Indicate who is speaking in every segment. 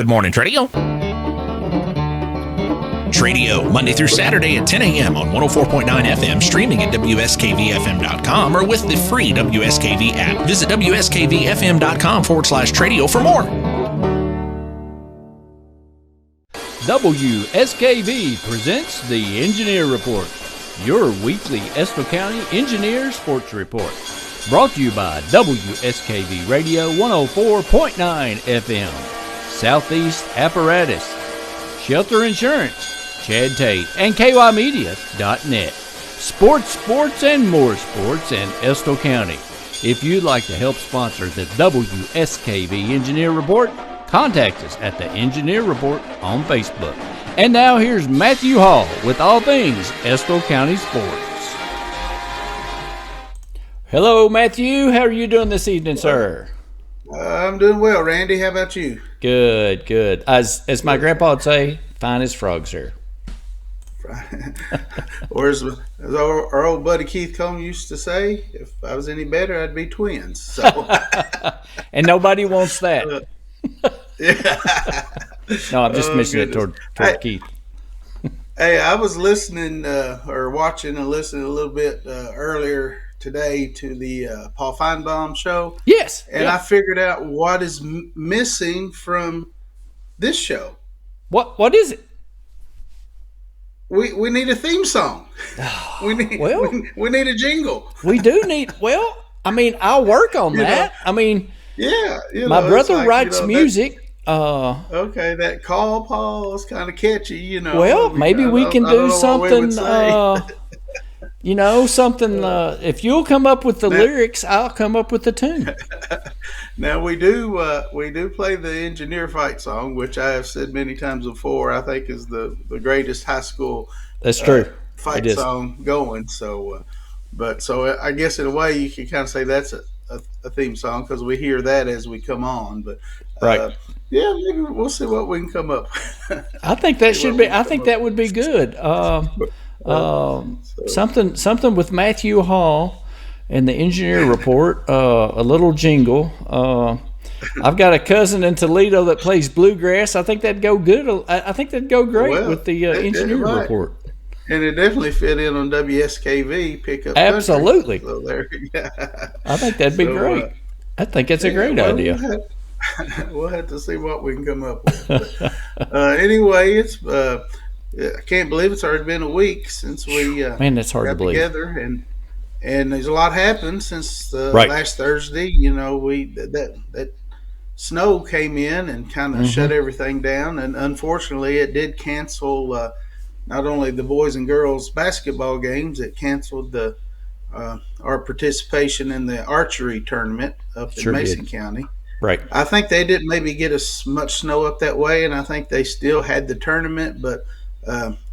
Speaker 1: Good morning, Tradio. Tradio, Monday through Saturday at 10 a.m. on 104.9 FM, streaming at WSKVFM.com or with the free WSKV app. Visit WSKVFM.com/Tradio for more.
Speaker 2: WSKV presents the Engineer Report, your weekly Estill County Engineer Sports Report. Brought to you by WSKV Radio 104.9 FM, Southeast Apparatus, Shelter Insurance, Chad Tate, and KYmedia.net. Sports, and more sports in Estill County. If you'd like to help sponsor the WSKV Engineer Report, contact us at the Engineer Report on Facebook. And now here's Matthew Hall with all things Estill County sports. Hello, Matthew. How are you doing this evening, sir?
Speaker 3: I'm doing well, Randy. How about you?
Speaker 2: Good. As my grandpa would say, fine as frogs, sir.
Speaker 3: Or as our old buddy Keith Combs used to say, if I was any better, I'd be twins. So.
Speaker 2: And nobody wants that.
Speaker 3: Yeah.
Speaker 2: No, I'm just mentioning it toward Keith.
Speaker 3: Hey, I was listening or watching and listening a little bit earlier today to the Paul Feinbaum show.
Speaker 2: Yes.
Speaker 3: And I figured out what is missing from this show.
Speaker 2: What is it?
Speaker 3: We need a theme song. We need a jingle.
Speaker 2: We do need. Well, I mean, I'll work on that. I mean,
Speaker 3: yeah.
Speaker 2: My brother writes music.
Speaker 3: Okay, that call, Paul, is kind of catchy.
Speaker 2: Well, maybe we can do something. Something. If you'll come up with the lyrics, I'll come up with the tune.
Speaker 3: Now we do play the engineer fight song, which I have said many times before. I think is the greatest high school.
Speaker 2: That's true.
Speaker 3: Fight song going. So I guess in a way you can kind of say that's a theme song because we hear that as we come on. But
Speaker 2: right.
Speaker 3: Yeah, maybe we'll see what we can come up with.
Speaker 2: I think that should be. I think that would be good. Something with Matthew Hall and the Engineer Report. A little jingle. I've got a cousin in Toledo that plays bluegrass. I think that'd go good. I think that'd go great with the Engineer Report.
Speaker 3: And it definitely fit in on WSKV pickup.
Speaker 2: Absolutely.
Speaker 3: So there, yeah.
Speaker 2: I think that'd be great. I think it's a great idea.
Speaker 3: We'll have to see what we can come up with. Anyway, it's I can't believe it's already been a week since we
Speaker 2: that's hard
Speaker 3: got
Speaker 2: to believe.
Speaker 3: Together, and there's a lot happened since last Thursday. That snow came in and kind of shut everything down, and unfortunately, it did cancel not only the boys and girls basketball games. It canceled our participation in the archery tournament up in Mason County.
Speaker 2: Right.
Speaker 3: I think they didn't maybe get as much snow up that way, and I think they still had the tournament, but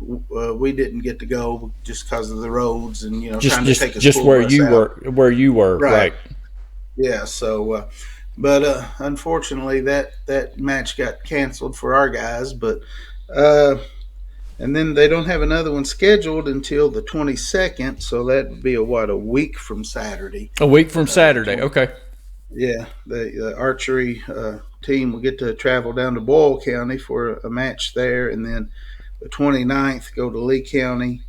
Speaker 3: we didn't get to go just because of the roads and trying to take a
Speaker 2: just
Speaker 3: school
Speaker 2: where
Speaker 3: bus
Speaker 2: you
Speaker 3: out.
Speaker 2: were right.
Speaker 3: Yeah. So, but unfortunately, that match got canceled for our guys, but and then they don't have another one scheduled until the 22nd, so that would be a week from Saturday.
Speaker 2: A week from Saturday. Okay.
Speaker 3: Yeah, the archery team will get to travel down to Boyle County for a match there, and then the 29th go to Lee County,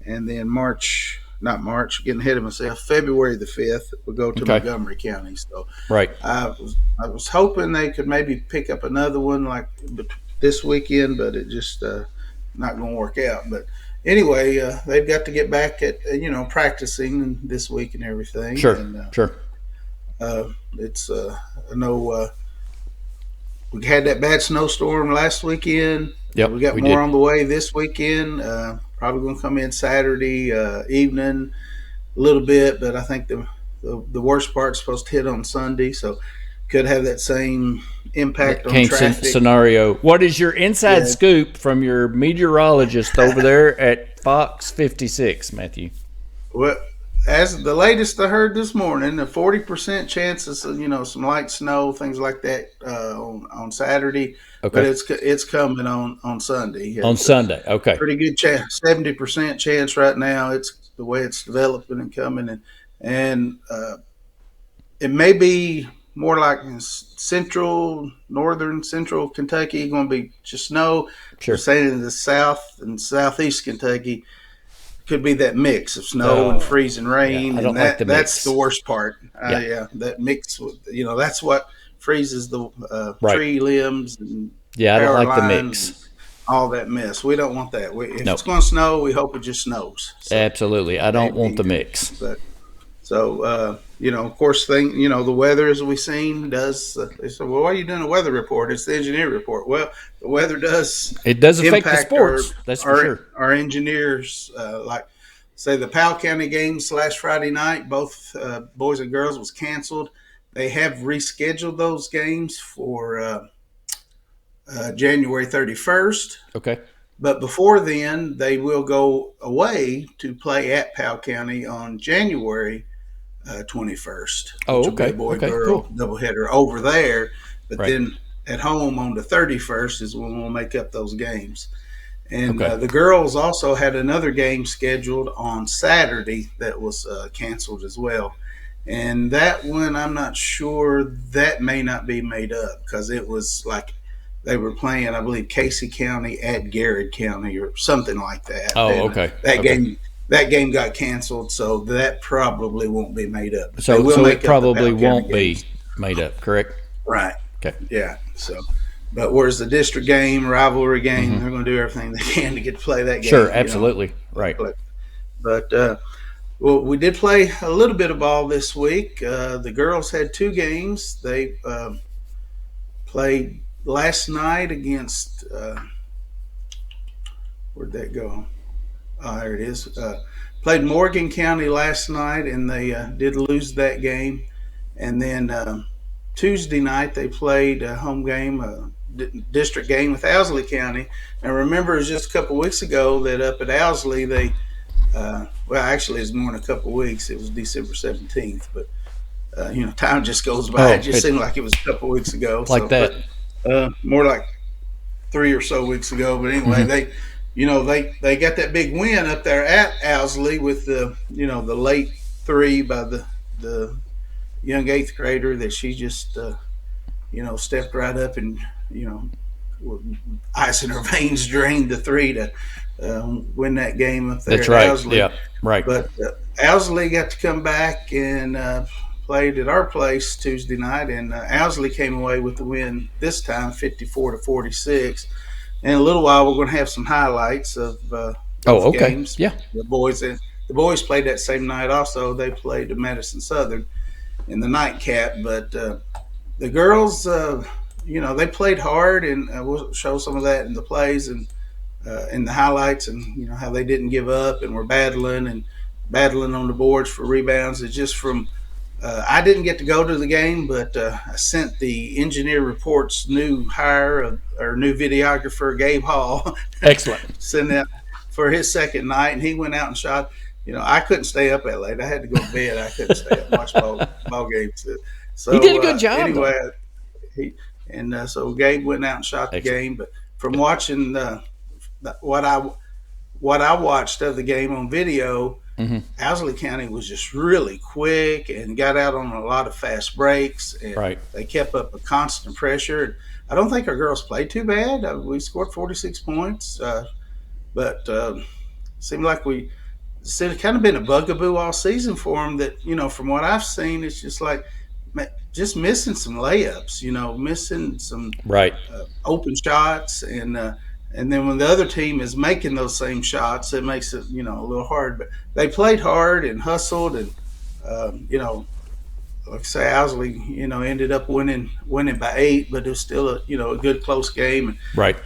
Speaker 3: and then getting ahead of myself, February the 5th we'll go to Montgomery County. So
Speaker 2: right,
Speaker 3: I was hoping they could maybe pick up another one like this weekend, but it just not going to work out. But anyway, they've got to get back at practicing this week and everything.
Speaker 2: Sure.
Speaker 3: It's I know we had that bad snowstorm last weekekend.
Speaker 2: Yep,
Speaker 3: we got more on the way this weekend. Probably going to come in Saturday evening a little bit, but I think the worst part's supposed to hit on Sunday, so could have that same impact on traffic
Speaker 2: scenario. What is your inside scoop from your meteorologist over there at Fox 56, Matthew?
Speaker 3: Well, as the latest I heard this morning, a 40% chance of some light snow, things like that on Saturday. Okay. But it's coming on Sunday.
Speaker 2: On Sunday, okay.
Speaker 3: Pretty good chance, 70% chance right now. It's the way it's developing and coming, and it may be more like in northern central Kentucky, going to be just snow.
Speaker 4: Sure.
Speaker 3: We're saying in the south and southeast Kentucky could be that mix of snow
Speaker 4: Oh,
Speaker 3: and freezing rain,
Speaker 4: yeah, I don't
Speaker 3: and
Speaker 4: like the
Speaker 3: that's
Speaker 4: mix.
Speaker 3: the worst part.
Speaker 4: Yeah.
Speaker 3: That mix. That's what freezes the
Speaker 4: Right.
Speaker 3: tree limbs and
Speaker 4: Yeah, I don't
Speaker 3: power
Speaker 4: like the
Speaker 3: lines,
Speaker 4: mix.
Speaker 3: all that mess. We don't want that. If
Speaker 4: Nope.
Speaker 3: it's going to snow, we hope it just snows. So
Speaker 4: Absolutely, I don't want the mix.
Speaker 3: But so of course, the weather, as we've seen, does. They say, well, why are you doing a weather report? It's the engineer report. Well, the weather does.
Speaker 4: It does affect the
Speaker 3: impact
Speaker 4: sports. That's for sure.
Speaker 3: Our engineers, like say the Powell County games last Friday night, both boys and girls was canceled. They have rescheduled those games for January 31st.
Speaker 4: Okay.
Speaker 3: But before then, they will go away to play at Powell County on January 21st.
Speaker 4: Oh,
Speaker 3: which will be
Speaker 4: okay.
Speaker 3: a boy-girl
Speaker 4: Cool.
Speaker 3: doubleheader over there. But
Speaker 4: Right.
Speaker 3: then at home on the 31st is when we'll make up those games. And
Speaker 4: Okay.
Speaker 3: the girls also had another game scheduled on Saturday that was canceled as well. And that one, I'm not sure, that may not be made up because it was like they were playing, I believe, Casey County at Garrett County or something like that.
Speaker 4: Oh,
Speaker 3: And
Speaker 4: okay.
Speaker 3: That game got canceled, so that probably won't be made up. But
Speaker 4: So
Speaker 3: they will make
Speaker 4: it
Speaker 3: up
Speaker 4: probably
Speaker 3: the Powell County
Speaker 4: won't be
Speaker 3: games.
Speaker 4: made up, correct?
Speaker 3: Right.
Speaker 4: Okay.
Speaker 3: Yeah. So, but whereas the district game, rivalry game, they're going to do everything they can to get to play that game.
Speaker 4: Sure, absolutely. Right.
Speaker 3: But well, we did play a little bit of ball this week. The girls had two games. They played last night against where'd that go? Oh, there it is. Played Morgan County last night, and they did lose that game. And then Tuesday night they played a home game, district game with Owsley County. And remember, it was just a couple of weeks ago that up at Owsley they, well, actually it's more than a couple of weeks. It was December 17th, but time just goes by. It just seemed like it was a couple of weeks ago.
Speaker 4: Like that.
Speaker 3: But, more like 3 or so weeks ago. But anyway, they got that big win up there at Owsley with the late three by the young eighth grader that she just stepped right up and ice in her veins drained the three to win that game up there.
Speaker 4: That's
Speaker 3: at
Speaker 4: right.
Speaker 3: Owsley.
Speaker 4: Yeah. Right.
Speaker 3: But Owsley got to come back and played at our place Tuesday night, and Owsley came away with the win this time, 54-46. In a little while, we're going to have some highlights of both games.
Speaker 4: Yeah.
Speaker 3: The boys played that same night. Also, they played Madison Southern in the nightcap. But the girls, they played hard, and we'll show some of that in the plays and in the highlights, and how they didn't give up and were battling on the boards for rebounds. It's just from I didn't get to go to the game, but I sent the engineer report's new hire, or new videographer, Gabe Hall.
Speaker 4: Excellent.
Speaker 3: Sent that for his second night, and he went out and shot. I couldn't stay up that late. I had to go to bed. I couldn't stay up and watch ball games. So
Speaker 4: He did a good job.
Speaker 3: Anyway, so Gabe went out and shot the game. But from watching what I watched of the game on video, Owsley County was just really quick and got out on a lot of fast breaks. And they kept up a constant pressure. I don't think our girls played too bad. We scored 46 points, but it seemed like it's kind of been a bugaboo all season for them. That from what I've seen, it's just like just missing some layups. Missing some open shots, and then when the other team is making those same shots, it makes it, a little hard. But they played hard and hustled, and like I say, Owsley, ended up winning by 8, but it was still a good close game.
Speaker 4: Right.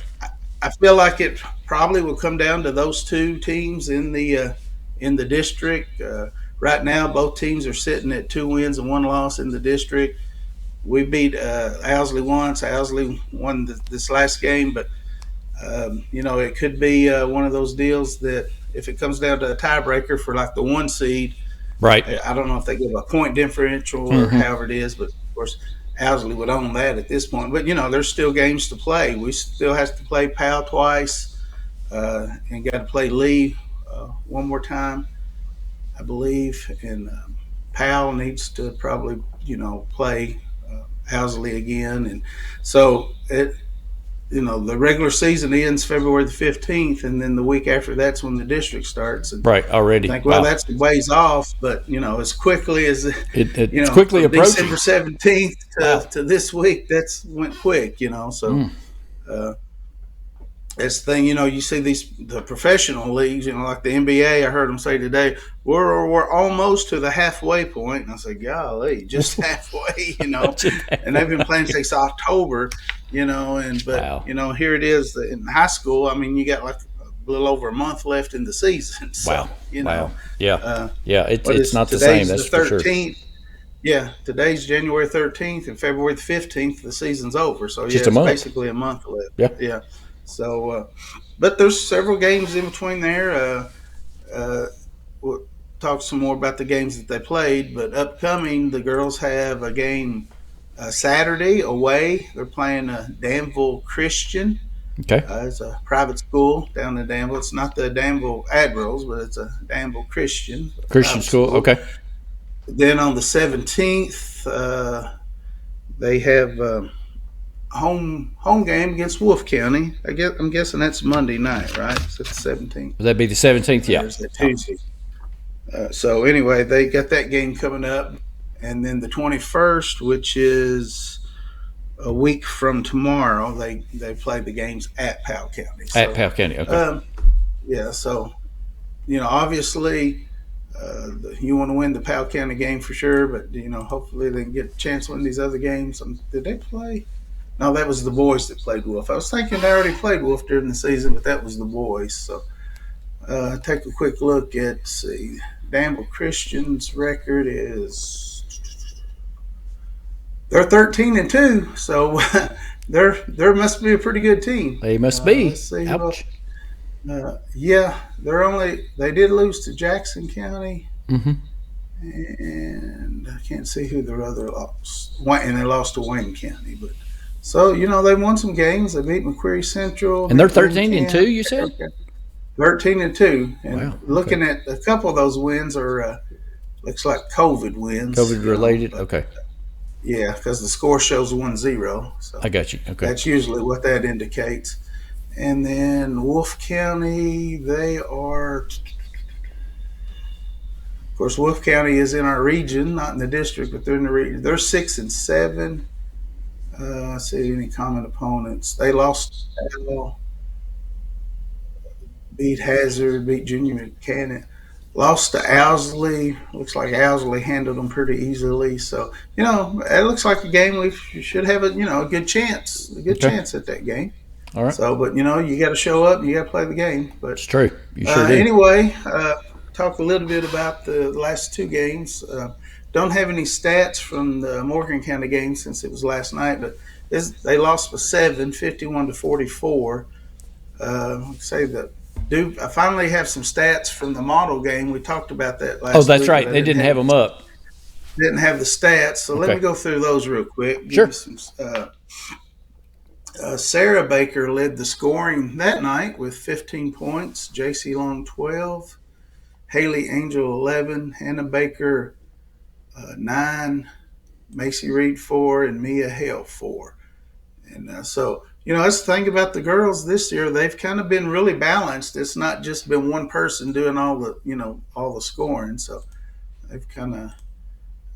Speaker 3: I feel like it probably will come down to those two teams in the district. Right now, both teams are sitting at 2 wins and 1 loss in the district. We beat Owsley once. Owsley won this last game, but it could be one of those deals that if it comes down to a tiebreaker for like the 1 seed,
Speaker 4: right?
Speaker 3: I don't know if they give a point differential or however it is, but of course Owsley would own that at this point. But there's still games to play. We still have to play Powell twice, and got to play Lee one more time, I believe. And Powell needs to probably play Owsley again, and so it. The regular season ends February the 15th, and then the week after that's when the district starts. And
Speaker 4: right, already.
Speaker 3: I think, that's a ways off, but as quickly as
Speaker 4: it's quickly approaching.
Speaker 3: December 17th to this week, that's went quick. So that's the thing. You see the professional leagues, like the NBA. I heard them say today, we're almost to the halfway point, and I said, golly, just halfway. And they've been playing since October. But here it is in high school. I mean, you got like a little over a month left in the season. So,
Speaker 4: wow. Yeah. It's not the same. That's
Speaker 3: the 13th.
Speaker 4: For sure.
Speaker 3: Yeah. Today's January 13th, and February the 15th, the season's over. So
Speaker 4: just
Speaker 3: it's
Speaker 4: a month.
Speaker 3: Basically a month left. Yeah. So, but there's several games in between there. We'll talk some more about the games that they played. But upcoming, the girls have a game Saturday away. They're playing Danville Christian.
Speaker 4: Okay.
Speaker 3: It's a private school down in Danville. It's not the Danville Admirals, but it's a Danville Christian
Speaker 4: school. Okay.
Speaker 3: Then on the 17th, they have home game against Wolfe County. I'm guessing that's Monday night, right? So it's the 17th.
Speaker 4: Would that be the 17th? Yeah.
Speaker 3: There's that Tuesday. So anyway, they got that game coming up. And then the 21st, which is a week from tomorrow, they play the games at Powell County.
Speaker 4: At Powell County, okay.
Speaker 3: So, obviously you want to win the Powell County game for sure, but, hopefully they can get a chance to win these other games. Did they play? No, that was the boys that played Wolfe. I was thinking they already played Wolfe during the season, but that was the boys. So take a quick look at, Danville Christian's record is... They're 13-2, so there must be a pretty good team.
Speaker 4: They must be.
Speaker 3: Let's see.
Speaker 4: Ouch.
Speaker 3: They did lose to Jackson County,
Speaker 4: Mm-hmm.
Speaker 3: and I can't see who their other lost. And they lost to Wayne County, but so they won some games. They beat McQuarrie Central,
Speaker 4: and they're 13-2. You said
Speaker 3: 13-2, and
Speaker 4: wow.
Speaker 3: Looking at a couple of those wins are looks like COVID wins,
Speaker 4: COVID related. Okay.
Speaker 3: Yeah, because the score shows 1-0. So
Speaker 4: I got you. Okay.
Speaker 3: That's usually what that indicates. And then Wolfe County, they are, of course, Wolfe County is in our region, not in the district, but they're in the region. They're 6-7. Let's see any common opponents. They lost, beat Hazard, beat Junior Buchanan. Lost to Owsley. Looks like Owsley handled them pretty easily. So, it looks like a game we should have a good chance. Chance at that game.
Speaker 4: All right.
Speaker 3: So, but, you got to show up and you got to play the game. But
Speaker 4: it's true. You sure do.
Speaker 3: Anyway, talk a little bit about the last two games. Don't have any stats from the Morgan County game since it was last night, but they lost by 7, 51-44. Say that. I finally have some stats from the model game. We talked about that last week.
Speaker 4: Oh, that's right. They didn't have them up.
Speaker 3: Didn't have the stats. So Let me go through those real quick.
Speaker 4: Sure.
Speaker 3: Sarah Baker led the scoring that night with 15 points. J.C. Long, 12. Haley Angel, 11. Hannah Baker, 9. Macy Reed, 4. And Mia Hale, 4. And so... that's the thing about the girls this year. They've kind of been really balanced. It's not just been one person doing all the scoring. So they've kind of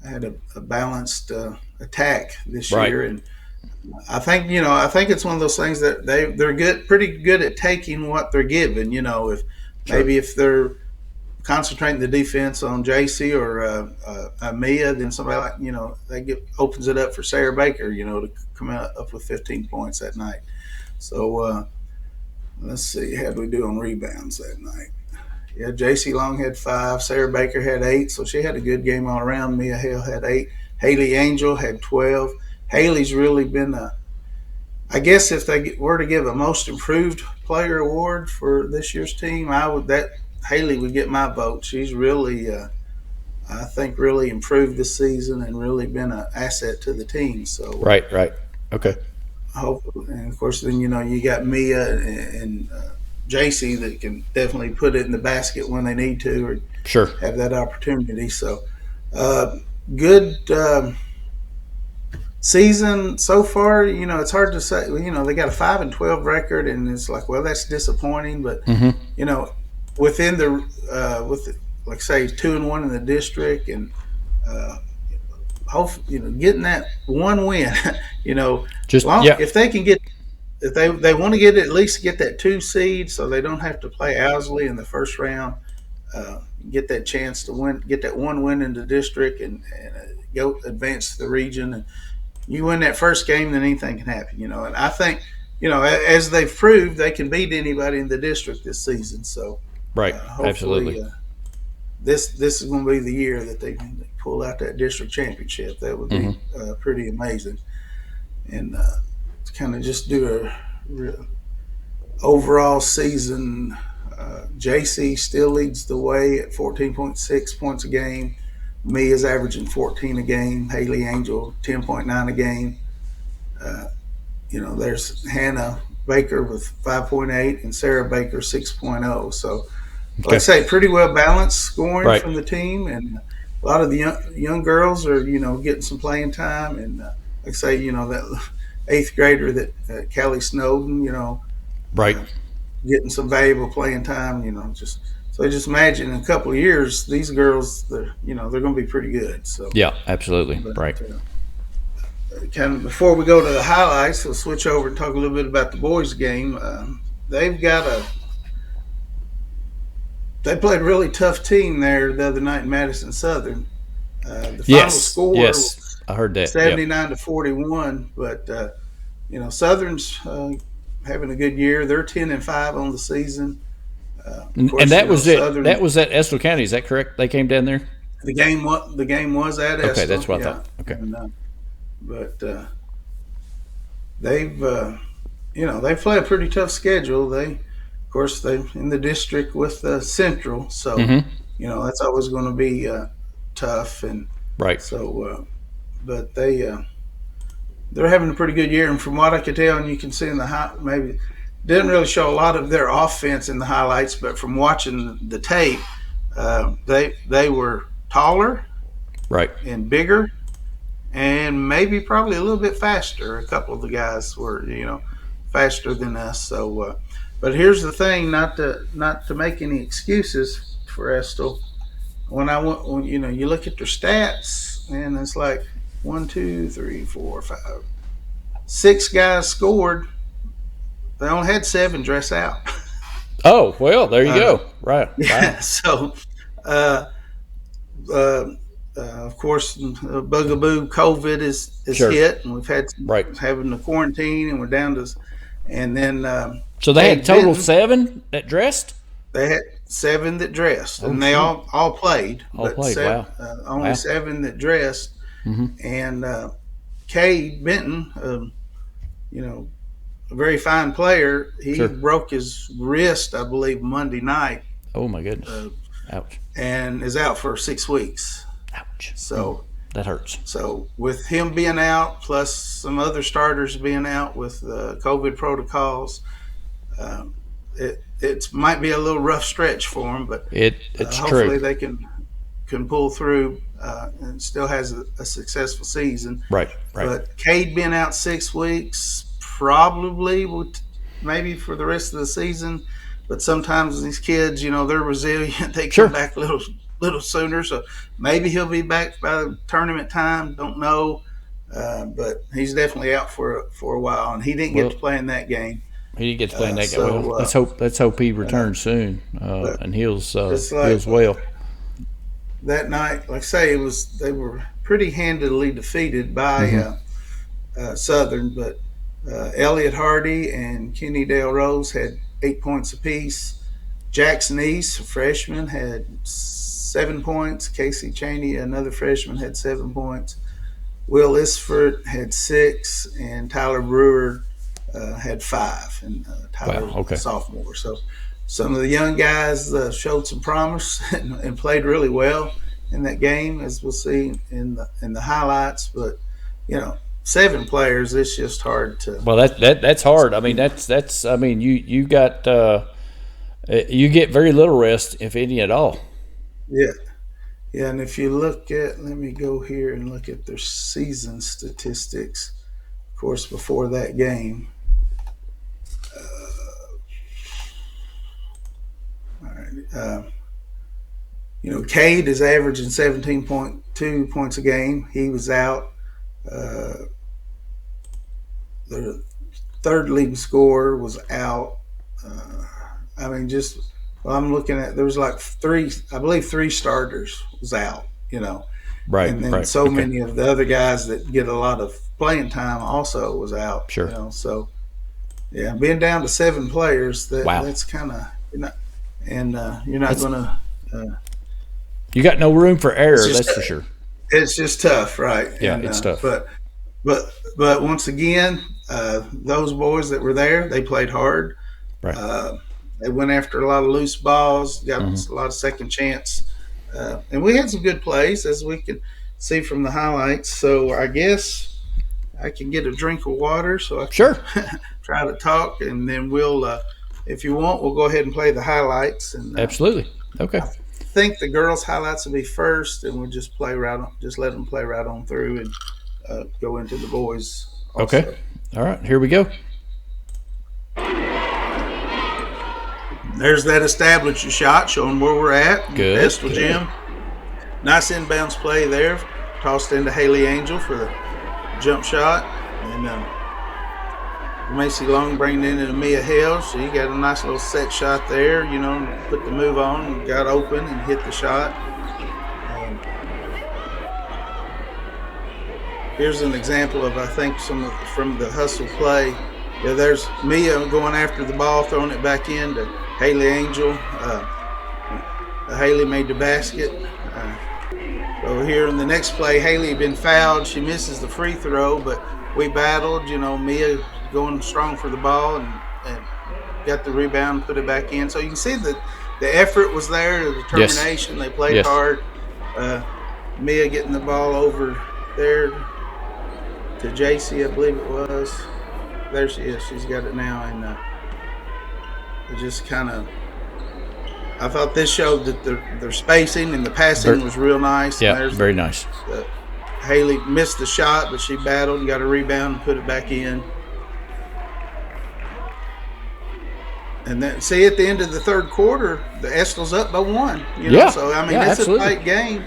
Speaker 3: had a balanced attack this year. And I think it's one of those things that they're pretty good at taking what they're given. If they're concentrating the defense on JC or Mia, then somebody like opens it up for Sarah Baker, to come up with 15 points that night. So let's see, how do we do on rebounds that night? Yeah, JC Long had 5, Sarah Baker had 8, so she had a good game all around. Mia Hale had 8, Haley Angel had 12. Haley's really been I guess if they were to give a most improved player award for this year's team, Haley would get my vote. She's really, I think, really improved this season and really been an asset to the team. So
Speaker 4: right, okay.
Speaker 3: Hopefully, and of course, then you got Mia and JC that can definitely put it in the basket when they need to, or have that opportunity. So good season so far, it's hard to say. They got a 5-12 record, and it's like, well, that's disappointing. But within like say 2-1 in the district, and hopefully, getting that one win, if they can get. If they want to at least get that 2 seed, so they don't have to play Owsley in the first round, get that chance to win, get that one win in the district, and go advance to the region. And you win that first game, then anything can happen. And I think, as they've proved, they can beat anybody in the district this season. So
Speaker 4: right, absolutely.
Speaker 3: This is going to be the year that they pull out that district championship. That would be pretty amazing. And kind of just do a overall season. JC still leads the way at 14.6 points a game. Me is averaging 14 a game. Haley Angel 10.9 a game. There's Hannah Baker with 5.8 and Sarah Baker 6.0. So, like I say, pretty well balanced scoring from the team, and a lot of the young girls are getting some playing time. And like I say, that 8th grader that Callie Snowden, getting some valuable playing time, just imagine in a couple of years, these girls, they're going to be pretty good. So
Speaker 4: yeah, absolutely.
Speaker 3: But,
Speaker 4: right.
Speaker 3: Kind of before we go to the highlights, we'll switch over and talk a little bit about the boys' game. They played a really tough team there the other night in Madison Southern. The final score was
Speaker 4: I heard that
Speaker 3: 79-41, but Southern's having a good year. They're 10-5 on the season.
Speaker 4: And that was it. Southern, that was at Estill County. Is that correct? They came down there.
Speaker 3: The game was at Estill.
Speaker 4: Okay, that's what I thought. Okay,
Speaker 3: but they've played a pretty tough schedule. They in the district with Central, so that's always going to be tough. And so. But they're having a pretty good year, and from what I could tell, and you can see in maybe didn't really show a lot of their offense in the highlights, but from watching the tape, they were taller, and bigger, and maybe probably a little bit faster. A couple of the guys were faster than us. So, but here's the thing: not to make any excuses for Estill. When you look at their stats, and it's like 1, 2, 3, 4, 5, 6 guys scored. They only had 7 dress out.
Speaker 4: Oh, well, there you go. Right.
Speaker 3: Yeah.
Speaker 4: Wow.
Speaker 3: So, of course, bugaboo COVID is hit, and we've had having the quarantine, and we're down to, and then
Speaker 4: so they had total 7 that dressed.
Speaker 3: They had 7 that dressed, and they all played.
Speaker 4: Wow.
Speaker 3: Only 7 that dressed. And Cade Benton, a very fine player, he broke his wrist, I believe, Monday night.
Speaker 4: Oh my goodness! Ouch!
Speaker 3: And is out for 6 weeks.
Speaker 4: Ouch!
Speaker 3: So
Speaker 4: that hurts.
Speaker 3: So with him being out, plus some other starters being out with COVID protocols, it might be a little rough stretch for him, but
Speaker 4: it's
Speaker 3: hopefully
Speaker 4: true.
Speaker 3: They can pull through and still has a successful season.
Speaker 4: Right.
Speaker 3: But Cade being out 6 weeks probably would maybe for the rest of the season. But sometimes these kids, they're resilient. They come back a little sooner. So maybe he'll be back by the tournament time. Don't know. But he's definitely out for a while, and he didn't get to play in that game.
Speaker 4: He didn't get to play in that game. Well, let's hope he returns soon and heals well.
Speaker 3: That night, like I say, they were pretty handily defeated by Southern, but Elliott Hardy and Kenny Dale Rose had 8 points apiece. Jackson East, a freshman, had 7 points. Casey Cheney, another freshman, had 7 points. Will Isford had 6, and Tyler Brewer had 5, and Tyler a sophomore. So some of the young guys showed some promise and played really well in that game, as we'll see in the highlights. But 7 players, it's just hard to.
Speaker 4: Well, that's hard. I mean, that's. I mean, you got you get very little rest, if any at all.
Speaker 3: Yeah, Yeah, and if you look at, let me go here and look at their season statistics. Of course, before that game. All right. Tate is averaging 17.2 points a game. He was out. The third leading scorer was out. I'm looking at, there was like three starters was out,
Speaker 4: Right.
Speaker 3: And then
Speaker 4: right.
Speaker 3: Many of the other guys that get a lot of playing time also was out.
Speaker 4: Sure.
Speaker 3: So, yeah, being down to 7 players, that's kind of, you're not going to.
Speaker 4: You got no room for error, that's for sure.
Speaker 3: It's just tough, right?
Speaker 4: Yeah, it's tough.
Speaker 3: But once again, those boys that were there, they played hard.
Speaker 4: Right.
Speaker 3: They went after a lot of loose balls, got a lot of second chance. And we had some good plays, as we can see from the highlights. So I guess I can get a drink of water so I can try to talk. And then we'll, if you want, we'll go ahead and play the highlights. And
Speaker 4: Absolutely. Okay.
Speaker 3: I think the girls' highlights will be first, and we'll just let them play right on through and go into the boys also.
Speaker 4: Okay. All right. Here we go.
Speaker 3: There's that establish a shot showing where we're at.
Speaker 4: Good.
Speaker 3: Estel Gym. Nice inbounds play there. Tossed into Haley Angel for the jump shot. And Macy Long bringing it into Mia Hill. She got a nice little set shot there, put the move on, got open and hit the shot. Here's an example of, I think, some from the hustle play. Yeah, there's Mia going after the ball, throwing it back into Haley Angel. Haley made the basket. So here in the next play, Haley had been fouled. She misses the free throw, but we battled. Mia going strong for the ball and got the rebound, put it back in. So you can see that the effort was there, the determination. Yes. They played hard. Mia getting the ball over there to JC, I believe it was. There she is. She's got it now, and it just kind of. I thought this showed that their spacing and the passing was real nice.
Speaker 4: Yeah, very nice.
Speaker 3: Haley missed the shot, but she battled and got a rebound and put it back in. And then, see, at the end of the third quarter, the Estel's up by 1. So I mean, it's
Speaker 4: absolutely.
Speaker 3: a tight game.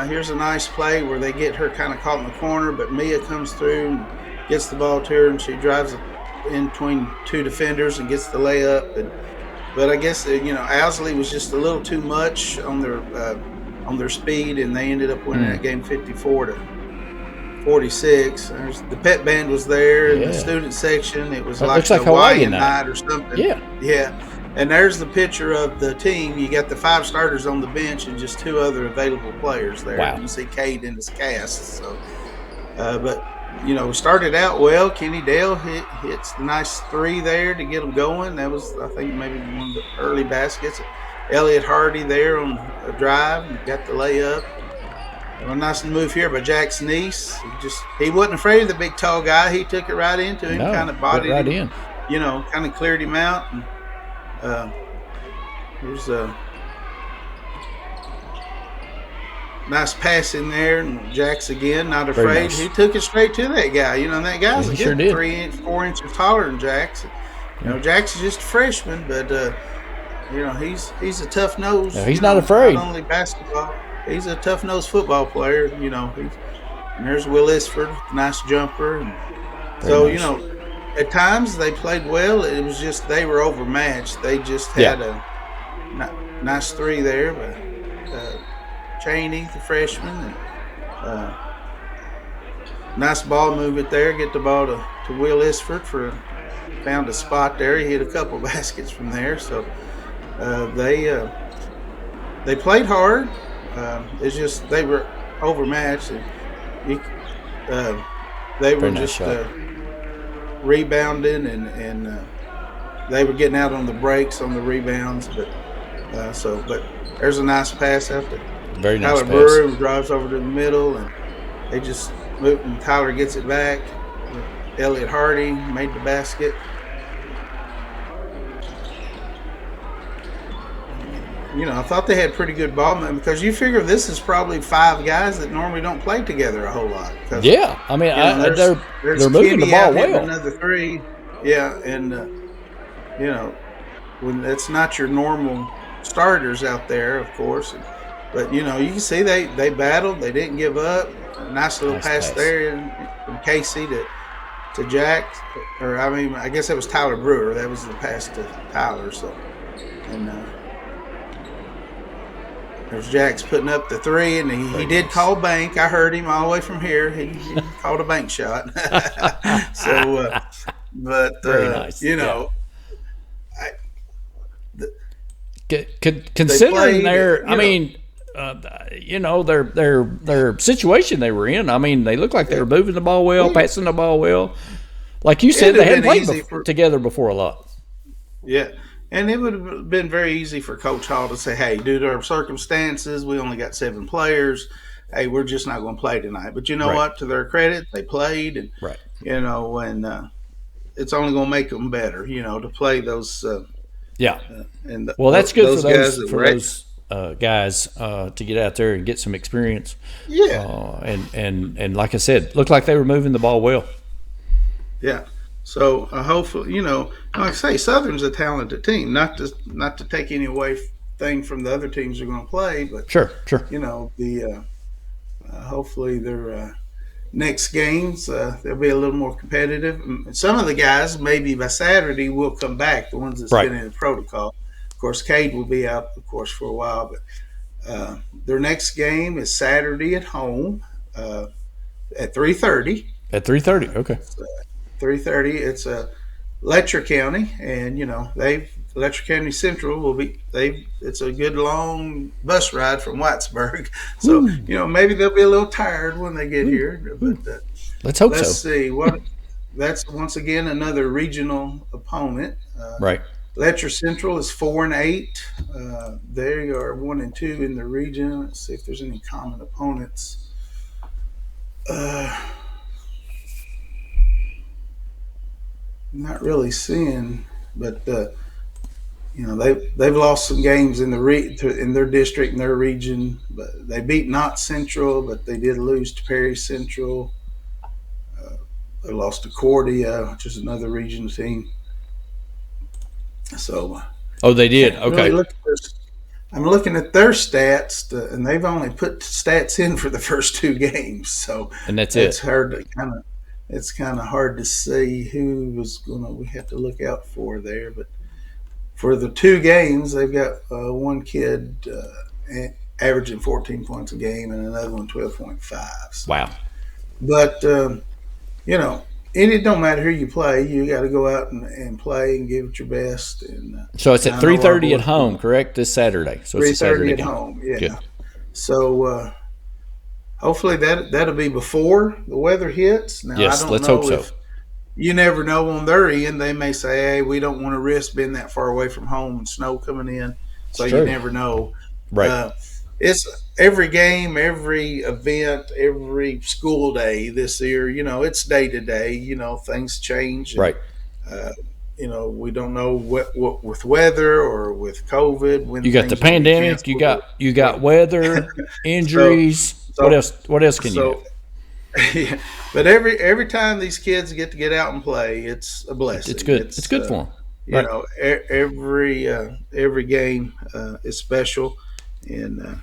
Speaker 3: Here's a nice play where they get her kind of caught in the corner, but Mia comes through and gets the ball to her, and she drives in between 2 defenders and gets the layup. But I guess Owsley was just a little too much on their speed, and they ended up winning that game 54-46. The pet band was there in the student section. It was like a Hawaiian night or something. Yeah. And there's the picture of the team. You got the 5 starters on the bench and just 2 other available players there.
Speaker 4: Wow.
Speaker 3: You see Tate in his cast. So, but we started out well. Kenny Dale hits the nice 3 there to get them going. That was, I think, maybe one of the early baskets. Elliott Hardy there on a drive and got the layup. A nice move here by Jack's niece. He wasn't afraid of the big tall guy. He took it right into him, kind of bodied
Speaker 4: right
Speaker 3: him,
Speaker 4: in.
Speaker 3: Kind of cleared him out. And, here's a nice pass in there, and Jack's again not afraid. Nice. He took it straight to that guy. And that guy's a good 4 inches taller than Jack's. Jack's just a freshman, but he's a tough nose.
Speaker 4: No, he's not afraid.
Speaker 3: Not only basketball, he's a tough nosed football player. And there's Will Isford, nice jumper. And so nice. At times they played well. It was just they were overmatched. They just had a nice 3 there, but Cheney, the freshman, and nice ball movement there. Get the ball to Will Isford found a spot there. He hit a couple baskets from there. So they played hard. It's just they were overmatched. And they were just rebounding and they were getting out on the breaks on the rebounds. But there's a nice pass out there.
Speaker 4: Very nice
Speaker 3: Tyler Brewer drives over to the middle, and they just move, and Tyler gets it back. Elliott Hardy made the basket. I thought they had pretty good ball movement, because you figure this is probably 5 guys that normally don't play together a whole lot.
Speaker 4: Yeah, I mean, they're moving the ball well.
Speaker 3: Another 3, yeah, and when it's not your normal starters out there, of course, but you can see they battled, they didn't give up. A nice little pass there from Casey to Jack, or I guess that was Tyler Brewer. That was the pass to Tyler. So, and there's Jack's putting up the 3, and he did call bank. I heard him all the way from here. He called a bank shot. So, but
Speaker 4: very nice.
Speaker 3: played,
Speaker 4: considering their situation they were in. I mean, they looked like they were moving the ball well, passing the ball well. Like you said, they hadn't played together before a lot.
Speaker 3: Yeah. And it would have been very easy for Coach Hall to say, hey, due to our circumstances, we only got 7 players. Hey, we're just not going to play tonight. But you know what? To their credit, they played. And, and it's only going to make them better, to play those.
Speaker 4: That's good for those guys to get out there and get some experience.
Speaker 3: Yeah.
Speaker 4: And like I said, looked like they were moving the ball well.
Speaker 3: Yeah. So hopefully, like I say, Southern's a talented team. Not to take any thing from the other teams they're going to play, but
Speaker 4: sure.
Speaker 3: Hopefully their next games they'll be a little more competitive. Some of the guys maybe by Saturday will come back. The ones that's been in the protocol. Of course, Tate will be out, of course, for a while, but their next game is Saturday at home at 3:30.
Speaker 4: At 3:30, okay.
Speaker 3: 3:30. It's Letcher County, and Letcher County Central will be. It's a good long bus ride from Whitesburg, so maybe they'll be a little tired when they get here. But
Speaker 4: let's hope so.
Speaker 3: Let's see what. That's once again another regional opponent.
Speaker 4: Right.
Speaker 3: Letcher Central is 4-8. They are 1-2 in the region. Let's see if there's any common opponents. Not really seeing, but they've lost some games in in their district, in their region. But they beat Knott Central, but they did lose to Perry Central. They lost to Cordia, which is another region team. So.
Speaker 4: They did. Okay.
Speaker 3: Really I'm looking at their stats, and they've only put stats in for the first 2 games. So.
Speaker 4: And that's
Speaker 3: it's hard to It's kind of hard to see who we have to look out for there. But for the 2 games, they've got one kid averaging 14 points a game and another one 12.5. So.
Speaker 4: Wow.
Speaker 3: But, it don't matter who you play. You got to go out and play and give it your best. And
Speaker 4: so it's at 3:30 at home, correct, this Saturday? So it's
Speaker 3: 3:30 at home, yeah. Good. So hopefully that'll be before the weather hits. Now,
Speaker 4: yes,
Speaker 3: I don't
Speaker 4: let's
Speaker 3: know
Speaker 4: hope so.
Speaker 3: You never know on their end. They may say, hey, we don't want to risk being that far away from home and snow coming in. So you never know.
Speaker 4: Right.
Speaker 3: It's every game, every event, every school day this year, it's day to day. Things change.
Speaker 4: Right.
Speaker 3: We don't know what with weather or with COVID. When
Speaker 4: you got the pandemic, you got weather, injuries. What else can you do?
Speaker 3: Yeah, but every time these kids get to get out and play, it's a blessing.
Speaker 4: It's good. It's good for them.
Speaker 3: Every game is special, and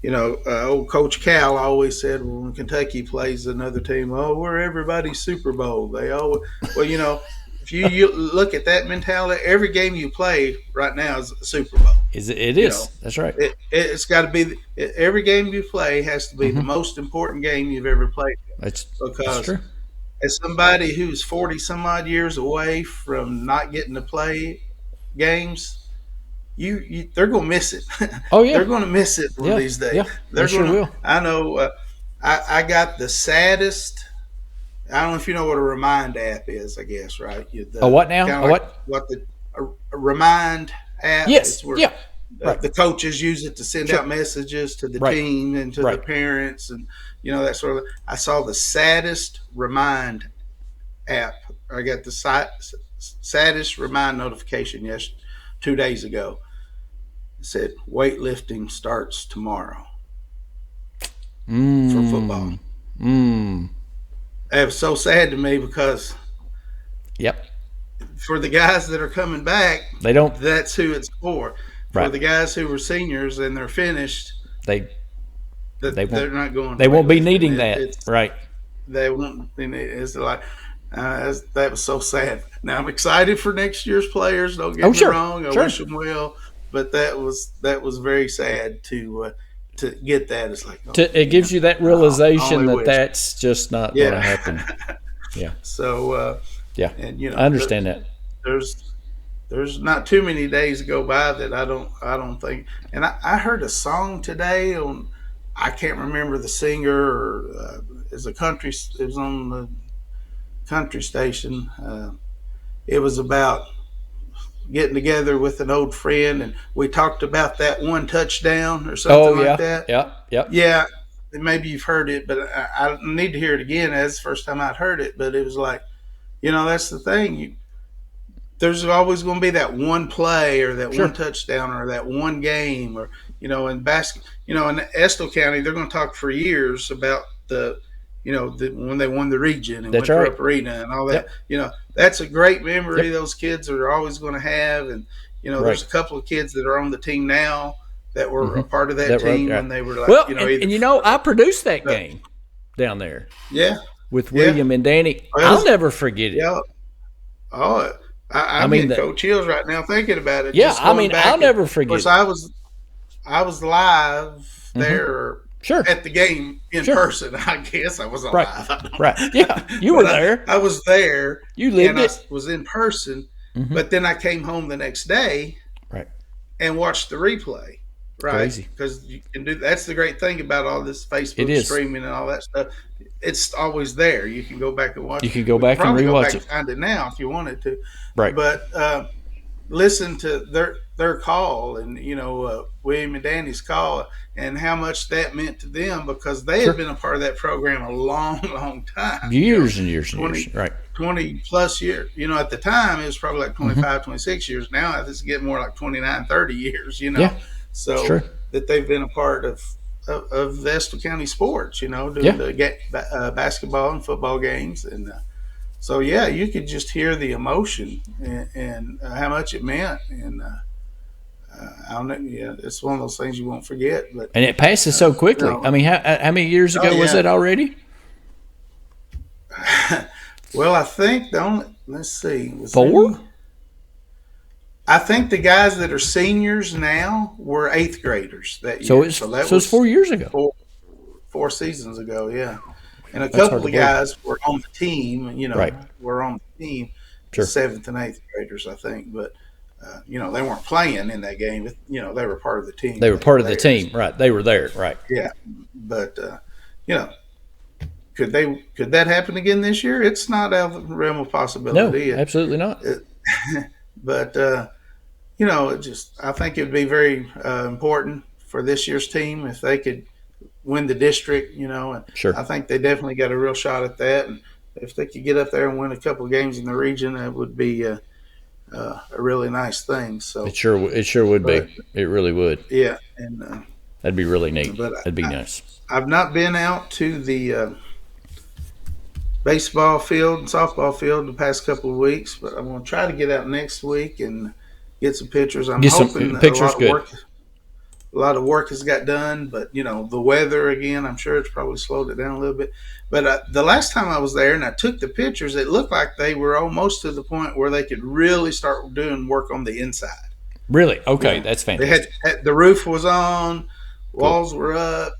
Speaker 3: old Coach Cal always said, when Kentucky plays another team, we're everybody's Super Bowl. They always, if you look at that mentality, every game you play right now is a Super Bowl.
Speaker 4: It is. That's right.
Speaker 3: It's got to be every game you play has to be the most important game you've ever played.
Speaker 4: That's
Speaker 3: true. As somebody who's 40 some odd years away from not getting to play games, they're going to miss it.
Speaker 4: Oh yeah,
Speaker 3: they're going to miss it one of these days.
Speaker 4: Yeah, they sure will.
Speaker 3: I know. I got the saddest. I don't know if you know what a Remind app is. I guess right.
Speaker 4: What now?
Speaker 3: What the Remind app?
Speaker 4: Yes.
Speaker 3: The coaches use it to send out messages to the team and to the parents, and that sort of. I saw the saddest Remind app. I got the saddest Remind notification 2 days ago. said weightlifting starts tomorrow for football. It was so sad to me because for the guys that are coming back, that's who it's for. For the guys who were seniors and they're finished, they're not going.
Speaker 4: They won't be needing that, right?
Speaker 3: They won't. It's like that was so sad. Now I'm excited for next year's players. Don't get me wrong. I wish them well, but that was very sad to get that. It's like
Speaker 4: it gives you that realization that's just not going to happen. Yeah.
Speaker 3: So and
Speaker 4: I understand that.
Speaker 3: There's not too many days go by that I don't think. And I heard a song today on, I can't remember the singer, or it was on the country station. It was about getting together with an old friend, and we talked about that one touchdown or something like that. Yeah. Maybe you've heard it, but I need to hear it again. That's the first time I'd heard it, but it was like, that's the thing. There's always going to be that one play or that one touchdown or that one game, or in basketball, in Estill County, they're going to talk for years about when they won the region and Winthrop Arena and all that. That's a great memory those kids are always going to have. And there's a couple of kids that are on the team now that were a part of that team when they were like,
Speaker 4: I produced that game down there.
Speaker 3: Yeah.
Speaker 4: With William and Danny. I'll never forget it.
Speaker 3: Yeah. Oh, I mean, Coach Hills right now thinking about it.
Speaker 4: Yeah, I'll never forget.
Speaker 3: Of course, I was live there at the game in person. I guess I was alive.
Speaker 4: Right. Yeah, you were there.
Speaker 3: I was there.
Speaker 4: You lived it.
Speaker 3: I was in person, but then I came home the next day, and watched the replay. Right,
Speaker 4: crazy.
Speaker 3: Because you can do. That's the great thing about all this Facebook streaming and all that stuff. It's always there. You can go back and watch.
Speaker 4: You can go back and rewatch it.
Speaker 3: Find it now if you wanted to.
Speaker 4: Right.
Speaker 3: But listen to their call, and William and Danny's call, and how much that meant to them, because they had been a part of that program a long, long time.
Speaker 4: Years and years and years. Right.
Speaker 3: 20 plus years. At the time it was probably like 25, 26 years. Now it's getting more like 29, 30 years.
Speaker 4: Yeah.
Speaker 3: So that they've been a part of the Estill County sports, doing the basketball and football games. And so, you could just hear the emotion and how much it meant. And I don't know, it's one of those things you won't forget.
Speaker 4: And it passes so quickly. I mean, how many years ago was it already?
Speaker 3: Well, I think let's see.
Speaker 4: 4?
Speaker 3: I think the guys that are seniors now were 8th graders that year.
Speaker 4: So it's 4 years ago.
Speaker 3: 4 seasons ago, yeah. And a couple of guys were on the team, were on the team, 7th and 8th graders, I think. But, they weren't playing in that game. They were part of the team.
Speaker 4: They were part of the team, right. They were there, right.
Speaker 3: Yeah. But, could that happen again this year? It's not out of the realm of possibility.
Speaker 4: No, absolutely not.
Speaker 3: But, I think it would be very important for this year's team if they could win the district, and I think they definitely got a real shot at that. And if they could get up there and win a couple of games in the region, that would be a really nice thing. So
Speaker 4: it sure would be. It really would.
Speaker 3: Yeah. And
Speaker 4: that'd be really neat. That'd be nice.
Speaker 3: I've not been out to the baseball field and softball field the past couple of weeks, but I'm going to try to get out next week and get some pictures. I'm hoping a lot of work has got done, but the weather again, I'm sure it's probably slowed it down a little bit. But the last time I was there and I took the pictures, it looked like they were almost to the point where they could really start doing work on the inside.
Speaker 4: Really? Okay, that's fantastic.
Speaker 3: The roof was on, walls were up,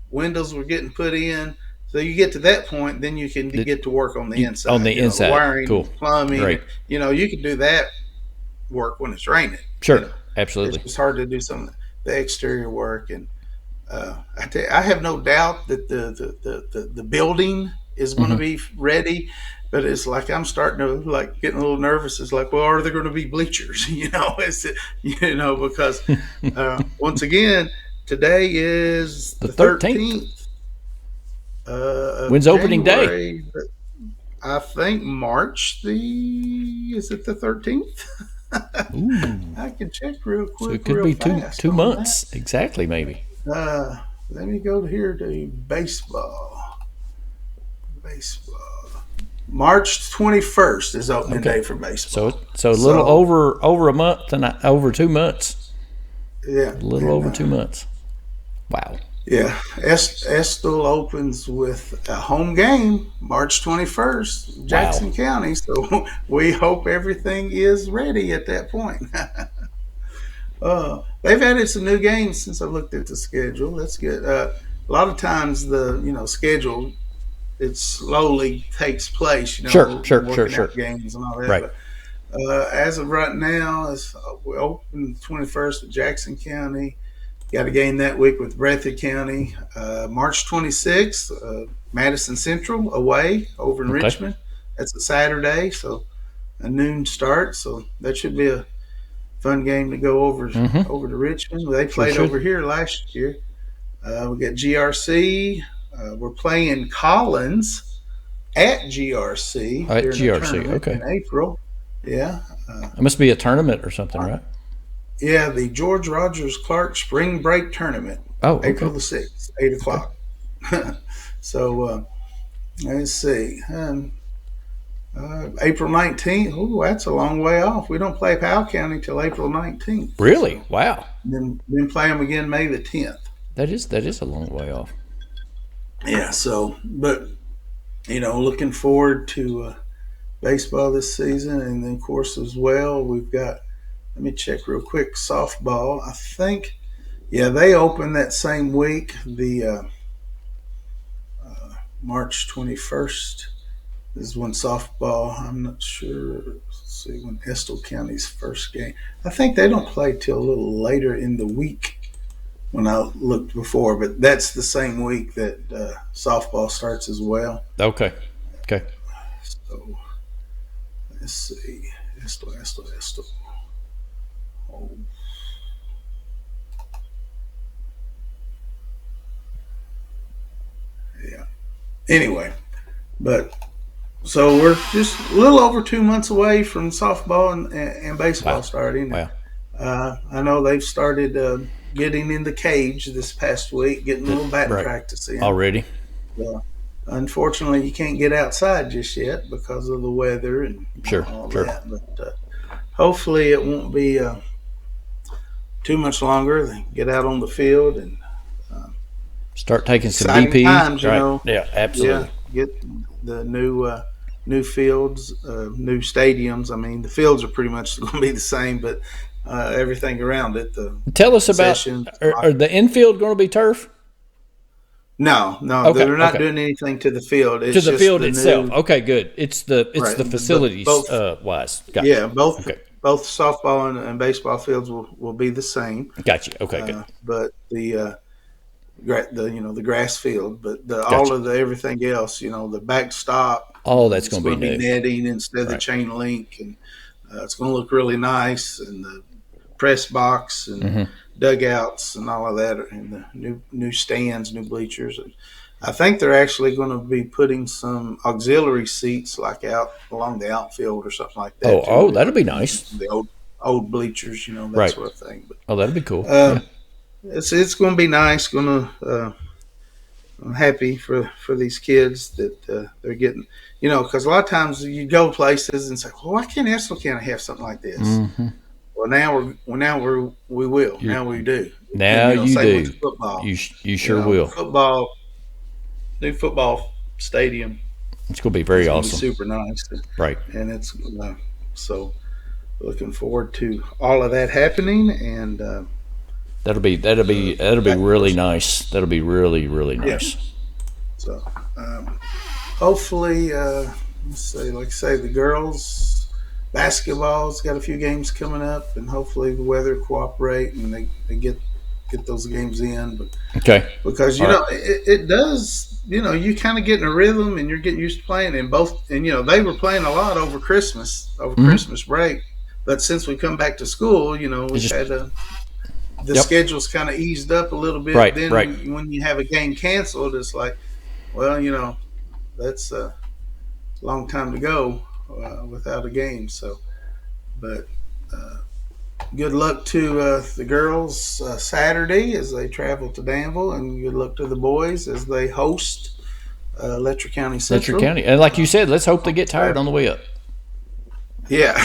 Speaker 3: windows were getting put in. So you get to that point, then you can get to work on the inside.
Speaker 4: On the inside,
Speaker 3: wiring,
Speaker 4: cool,
Speaker 3: plumbing.
Speaker 4: Great.
Speaker 3: You can do that work when it's raining.
Speaker 4: Sure, absolutely.
Speaker 3: It's hard to do some of the exterior work, and I have no doubt that the building is going to be ready. But it's like I'm starting to getting a little nervous. It's like, well, are there going to be bleachers? Because once again, today is the 13th.
Speaker 4: When's opening day?
Speaker 3: I think March is it the 13th? I can check real quick.
Speaker 4: So it could be two months. That. Exactly, maybe.
Speaker 3: Let me go here to baseball. March 21st is opening day for baseball.
Speaker 4: So a little over a month and over 2 months.
Speaker 3: Yeah.
Speaker 4: A little over 2 months. Wow.
Speaker 3: Yeah. Estill opens with a home game March 21st, Jackson County. So we hope everything is ready at that point. They've added some new games since I looked at the schedule. That's good. A lot of times the schedule, it slowly takes place.
Speaker 4: Sure.
Speaker 3: Games and all that.
Speaker 4: Right.
Speaker 3: But, as of right now, we open the 21st with Jackson County. Got a game that week with Breathitt County. March 26th, Madison Central away over in Richmond. That's a Saturday, so a noon start. So that should be a fun game to go over to Richmond. They played over here last year. We got GRC. We're playing Collins at GRC.
Speaker 4: At GRC, okay.
Speaker 3: In April. Yeah.
Speaker 4: It must be a tournament or something, right?
Speaker 3: Yeah, the George Rogers Clark Spring Break Tournament.
Speaker 4: Oh, okay.
Speaker 3: April the 6th, 8 o'clock. So, let's see. April 19th. Oh, that's a long way off. We don't play Powell County till April 19th.
Speaker 4: Really? Wow.
Speaker 3: Then play them again May the 10th.
Speaker 4: That is a long way off.
Speaker 3: Yeah, so, but, looking forward to baseball this season. And then, of course, as well, we've got, let me check real quick, softball. I think, they open that same week, the March 21st is when softball, I'm not sure, let's see, when Estill County's first game. I think they don't play till a little later in the week when I looked before, but that's the same week that softball starts as well.
Speaker 4: Okay.
Speaker 3: So, let's see, Estill. Oh. Yeah. Anyway, but so we're just a little over 2 months away from softball and baseball starting.
Speaker 4: Wow.
Speaker 3: I know they've started getting in the cage this past week, getting a little batting practice in
Speaker 4: already.
Speaker 3: Unfortunately, you can't get outside just yet because of the weather and all that. But hopefully, it won't be too much longer. They get out on the field and
Speaker 4: start taking some
Speaker 3: BP.
Speaker 4: Times, Yeah, absolutely.
Speaker 3: Yeah, get the new fields, new stadiums. I mean, the fields are pretty much going to be the same, but everything around it.
Speaker 4: Tell us about, are the infield going to be turf?
Speaker 3: No, they're not doing anything to the field. It's
Speaker 4: to the
Speaker 3: just
Speaker 4: field itself. Okay, good. It's the facilities wise. Gotcha.
Speaker 3: Yeah, both softball and baseball fields will be the same.
Speaker 4: Gotcha. Okay, good.
Speaker 3: But the grass field, but all of the everything else, the backstop.
Speaker 4: Oh, that's going to be
Speaker 3: netting instead of the chain link, and it's going to look really nice. And the press box and dugouts and all of that, and the new stands, new bleachers. I think they're actually going to be putting some auxiliary seats like out along the outfield or something like that.
Speaker 4: Oh, that'll be nice.
Speaker 3: The old bleachers, that sort of thing. But,
Speaker 4: that'll be cool.
Speaker 3: It's going to be nice. I'm happy for these kids that they're getting, because a lot of times you go places and say, well, why can't Estill County have something like this? Mm-hmm. Well, we will. Now we do.
Speaker 4: Now you do.
Speaker 3: Football.
Speaker 4: You sure will.
Speaker 3: New football stadium.
Speaker 4: It's going to be very awesome.
Speaker 3: Super nice.
Speaker 4: Right.
Speaker 3: And it's so looking forward to all of that happening, and
Speaker 4: that'll be really nice. That'll be really, really nice.
Speaker 3: Yeah. So hopefully, like I say, the girls. Basketball's got a few games coming up, and hopefully the weather cooperate and they get those games in. But because it does, you kind of get in a rhythm and you're getting used to playing. And they were playing a lot over Christmas break, but since we come back to school, we've had the schedule's kind of eased up a little bit.
Speaker 4: Right.
Speaker 3: Then when you have a game canceled, it's like, well, that's a long time to go. Without a game, so but good luck to the girls Saturday as they travel to Danville, and good luck to the boys as they host Letcher County Central.
Speaker 4: Letcher County. And like you said, let's hope they get tired on the way up.
Speaker 3: Yeah.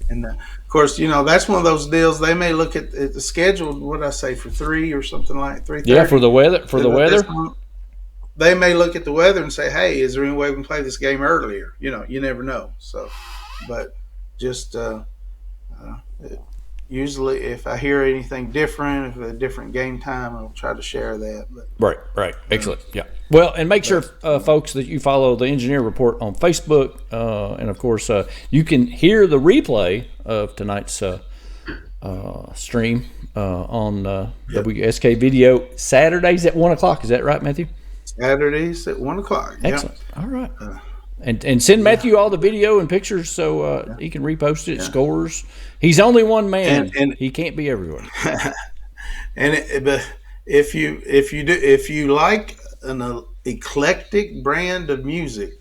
Speaker 3: And of course, that's one of those deals. They may look at the schedule, what did I say, for 3 or something like 3:30.
Speaker 4: Yeah, for the weather.
Speaker 3: They may look at the weather and say, hey, is there any way we can play this game earlier? You never know. So, but just usually if I hear anything different, if a different game time, I'll try to share that. But,
Speaker 4: right. Excellent. Yeah. Well, and make sure, folks, that you follow the Engineer Report on Facebook. And, of course, you can hear the replay of tonight's stream on WSK Video Saturdays at 1 o'clock. Is that right, Matthew?
Speaker 3: Saturdays at 1 o'clock.
Speaker 4: Excellent. Yep. All right. And send Matthew all the video and pictures so he can repost it, scores. He's only one man, and he can't be everywhere.
Speaker 3: But if you like an eclectic brand of music,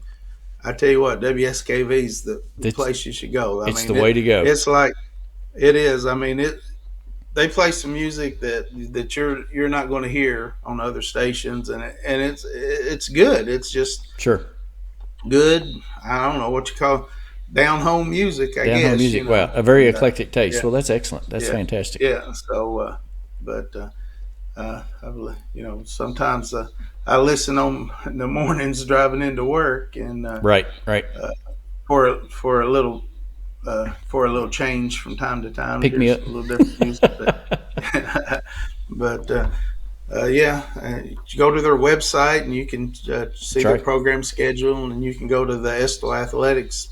Speaker 3: I tell you what, WSKV is the place you should go.
Speaker 4: It's the way to go.
Speaker 3: It's like it is. I mean, they play some music that you're not going to hear on other stations, and it's good. It's just good. I don't know what you call down home music. I guess
Speaker 4: down home music. Wow, a very eclectic taste. Well, that's excellent. That's fantastic.
Speaker 3: Yeah. So, sometimes I listen on in the mornings driving into work, and
Speaker 4: right.
Speaker 3: For a little change from time to time.
Speaker 4: Pick me up.
Speaker 3: A little different music, but you go to their website and you can see their program schedule, and you can go to the Estill Athletics.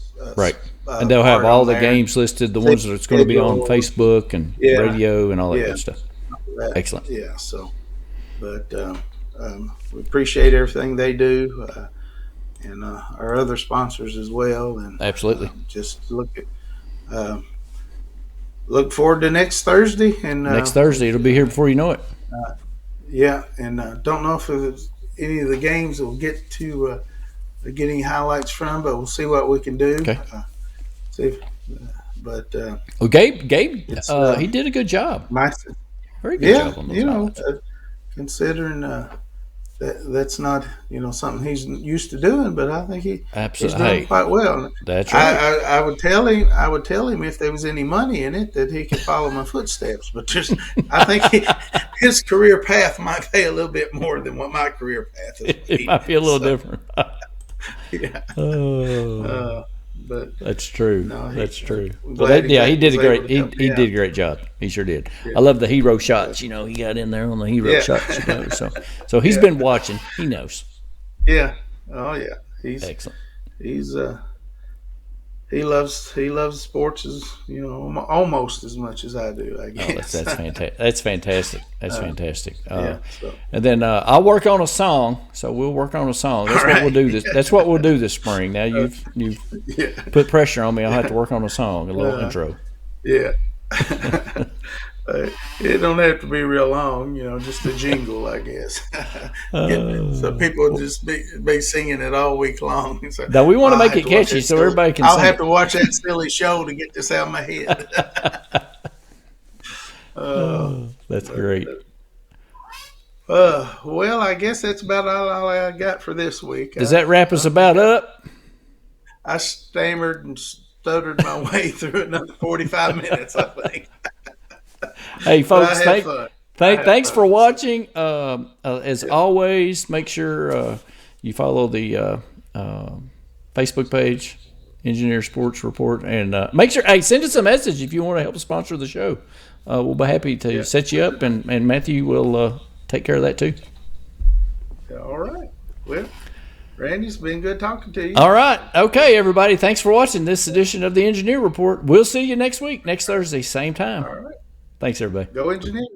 Speaker 4: And they'll have all the games listed, the ones that's going to be on Facebook and radio and all that good stuff. Excellent.
Speaker 3: Yeah. So, but we appreciate everything they do, and our other sponsors as well. And
Speaker 4: absolutely,
Speaker 3: just look forward to next Thursday. And
Speaker 4: next Thursday, it'll be here before you know it.
Speaker 3: And don't know if any of the games will get to get any highlights from, but we'll see what we can do.
Speaker 4: Okay. Gabe, he did a good job. Very good job on those
Speaker 3: considering that's not something he's used to doing, but I think he's done quite well.
Speaker 4: That's right.
Speaker 3: I would tell him if there was any money in it that he could follow my footsteps, but I think his career path might pay a little bit more than what my career path is.
Speaker 4: It might be a little different.
Speaker 3: Yeah. But
Speaker 4: that's true. That's true. But he did a great job. He sure did. Yeah. I love the hero shots. He got in there on the hero shots. So he's been watching. He knows.
Speaker 3: Yeah. Oh yeah. He's
Speaker 4: excellent.
Speaker 3: He's he loves sports as almost as much as I do. I guess.
Speaker 4: That's fantastic. That's fantastic. That's fantastic. And then I'll work on a song. So we'll work on a song. That's what we'll do this. That's what we'll do this spring. Now you've put pressure on me. I'll have to work on a song, a little intro.
Speaker 3: Yeah. It don't have to be real long, just a jingle, I guess. So people will just be singing it all week long. So,
Speaker 4: now we want to make it catchy so everybody can sing.
Speaker 3: I'll have to watch that silly show to get this out of my head.
Speaker 4: That's great.
Speaker 3: Well, I guess that's about all I got for this week.
Speaker 4: Does that wrap us about up?
Speaker 3: I stammered and stuttered my way through another 45 minutes, I think.
Speaker 4: Hey, folks, thanks for watching. As always, make sure you follow the Facebook page, Engineer Sports Report, and make sure, send us a message if you want to help sponsor the show. We'll be happy to set you up, and Matthew will take care of that too.
Speaker 3: All right. Well, Randy, it's been good talking to you.
Speaker 4: All right. Okay, everybody. Thanks for watching this edition of the Engineer Report. We'll see you next week, next Thursday, same time.
Speaker 3: All right.
Speaker 4: Thanks, everybody.
Speaker 3: Go Engineers.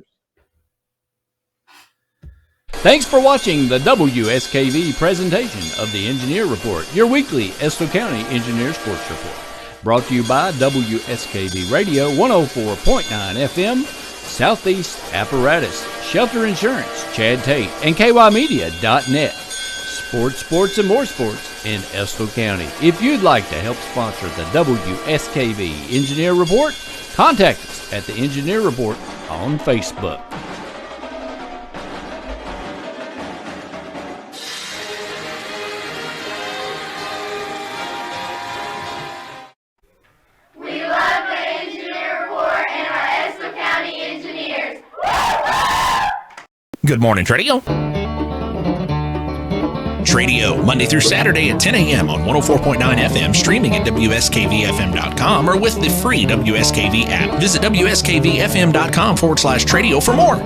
Speaker 2: Thanks for watching the WSKV presentation of the Engineer Report, your weekly Estill County Engineer Sports Report. Brought to you by WSKV Radio 104.9 FM, Southeast Apparatus, Shelter Insurance, Chad Tate, and KYmedia.net. Sports, and more sports. in Estill County. If you'd like to help sponsor the WSKV Engineer Report, contact us at the Engineer Report on Facebook.
Speaker 5: We love the Engineer Report and our Estill County engineers.
Speaker 1: Good morning, Tradio. Tradio, Monday through Saturday at 10 a.m. on 104.9 FM, streaming at WSKVFM.com or with the free WSKV app. Visit WSKVFM.com/Tradio for more.